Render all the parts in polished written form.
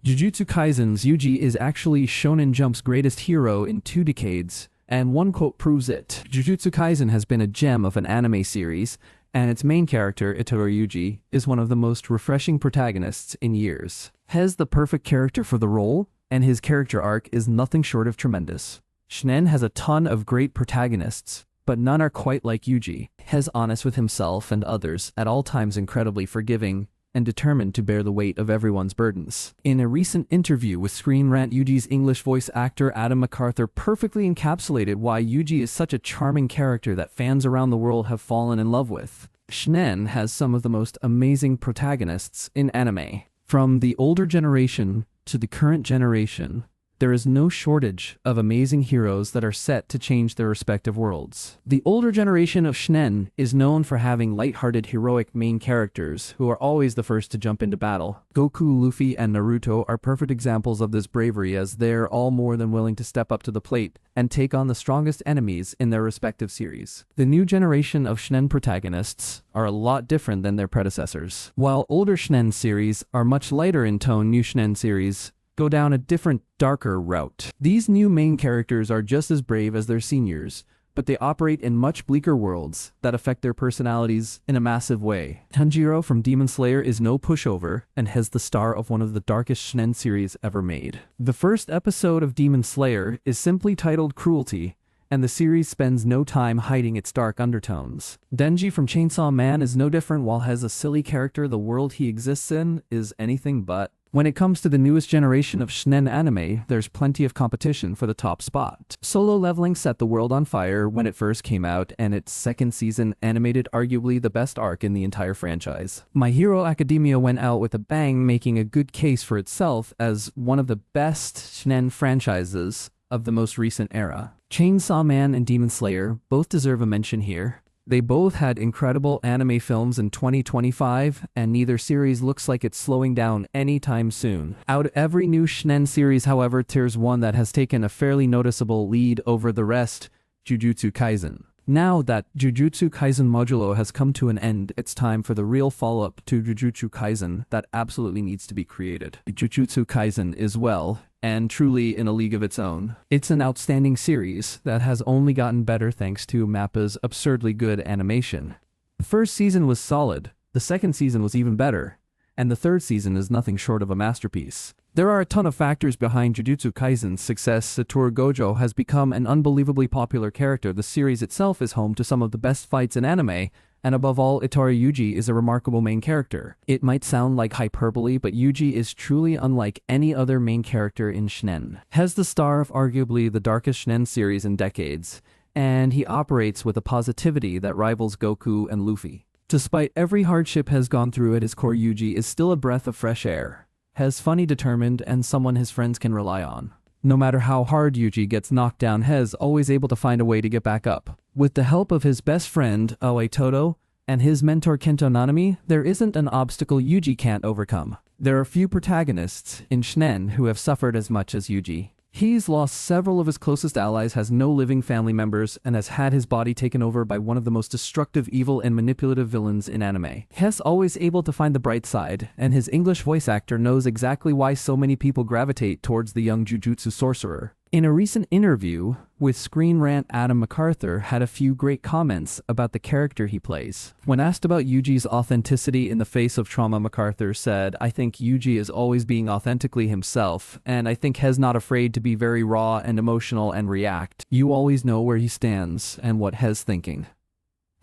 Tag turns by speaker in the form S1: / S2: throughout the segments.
S1: Jujutsu Kaisen's Yuji is actually Shonen Jump's greatest hero in 2 decades, and one quote proves it. Jujutsu Kaisen has been a gem of an anime series, and its main character, Itadori Yuji, is one of the most refreshing protagonists in years. Has the perfect character for the role, and his character arc is nothing short of tremendous. Shonen has a ton of great protagonists, but none are quite like Yuji. Has honest with himself and others, at all times incredibly forgiving, and determined to bear the weight of everyone's burdens. In a recent interview with Screen Rant, Yuji's English voice actor Adam MacArthur perfectly encapsulated why Yuji is such a charming character that fans around the world have fallen in love with. Shonen has some of the most amazing protagonists in anime. From the older generation to the current generation, there is no shortage of amazing heroes that are set to change their respective worlds. The older generation of shonen is known for having lighthearted heroic main characters who are always the first to jump into battle. Goku, Luffy, and Naruto are perfect examples of this bravery, as they're all more than willing to step up to the plate and take on the strongest enemies in their respective series. The new generation of shonen protagonists are a lot different than their predecessors. While older shonen series are much lighter in tone, new shonen series go down a different, darker route. These new main characters are just as brave as their seniors, but they operate in much bleaker worlds that affect their personalities in a massive way. Tanjiro from Demon Slayer is no pushover and has the star of one of the darkest shonen series ever made. The first episode of Demon Slayer is simply titled Cruelty, and the series spends no time hiding its dark undertones. Denji from Chainsaw Man is no different. While has a silly character, the world he exists in is anything but. When it comes to the newest generation of shonen anime, there's plenty of competition for the top spot. Solo Leveling set the world on fire when it first came out, and its second season animated arguably the best arc in the entire franchise. My Hero Academia went out with a bang, making a good case for itself as one of the best shonen franchises of the most recent era. Chainsaw Man and Demon Slayer both deserve a mention here. They both had incredible anime films in 2025, and neither series looks like it's slowing down anytime soon. Out of every new shonen series, however, there's one that has taken a fairly noticeable lead over the rest: Jujutsu Kaisen. Now that Jujutsu Kaisen Modulo has come to an end, it's time for the real follow-up to Jujutsu Kaisen that absolutely needs to be created. Jujutsu Kaisen is well and truly in a league of its own. It's an outstanding series that has only gotten better thanks to MAPPA's absurdly good animation. The first season was solid, the second season was even better, and the third season is nothing short of a masterpiece. There are a ton of factors behind Jujutsu Kaisen's success. Satoru Gojo has become an unbelievably popular character. The series itself is home to some of the best fights in anime, and above all, Itadori Yuji is a remarkable main character. It might sound like hyperbole, but Yuji is truly unlike any other main character in shonen. Has the star of arguably the darkest shonen series in decades, and he operates with a positivity that rivals Goku and Luffy. Despite every hardship has gone through at his core, Yuji is still a breath of fresh air. Has funny, determined, and someone his friends can rely on. No matter how hard Yuji gets knocked down, Hez always able to find a way to get back up. With the help of his best friend, Aoi Todo, and his mentor Kento Nanami, there isn't an obstacle Yuji can't overcome. There are few protagonists in shonen who have suffered as much as Yuji. He's lost several of his closest allies, has no living family members, and has had his body taken over by one of the most destructive, evil, and manipulative villains in anime. He's always able to find the bright side, and his English voice actor knows exactly why so many people gravitate towards the young Jujutsu sorcerer. In a recent interview with Screen Rant, Adam MacArthur had a few great comments about the character he plays. When asked about Yuji's authenticity in the face of trauma, MacArthur said, "I think Yuji is always being authentically himself, and I think He's not afraid to be very raw and emotional and react. You always know where he stands and what He's thinking."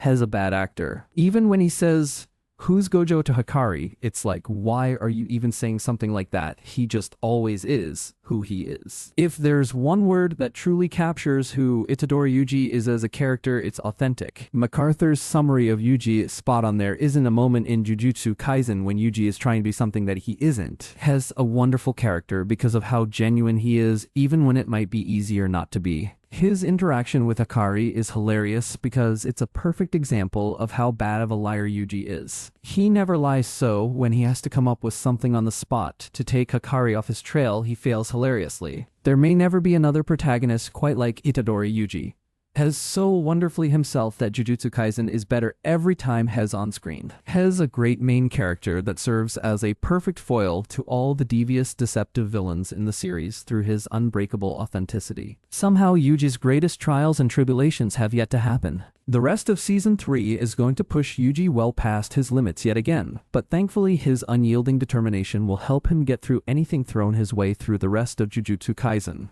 S1: He's a bad actor. Even when he says, "Who's Gojo to Hikari?" it's like, why are you even saying something like that? He just always is who he is. If there's one word that truly captures who Itadori Yuji is as a character, it's authentic. MacArthur's summary of Yuji is spot on. There isn't a moment in Jujutsu Kaisen when Yuji is trying to be something that he isn't. Has a wonderful character because of how genuine he is, even when it might be easier not to be. His interaction with Hikari is hilarious because it's a perfect example of how bad of a liar Yuji is. He never lies, so when he has to come up with something on the spot to take Hikari off his trail, he fails hilariously. There may never be another protagonist quite like Itadori Yuji. Hez so wonderfully himself that Jujutsu Kaisen is better every time Hez on screen. Hez a great main character that serves as a perfect foil to all the devious, deceptive villains in the series through his unbreakable authenticity. Somehow Yuji's greatest trials and tribulations have yet to happen. The rest of Season 3 is going to push Yuji well past his limits yet again, but thankfully his unyielding determination will help him get through anything thrown his way through the rest of Jujutsu Kaisen.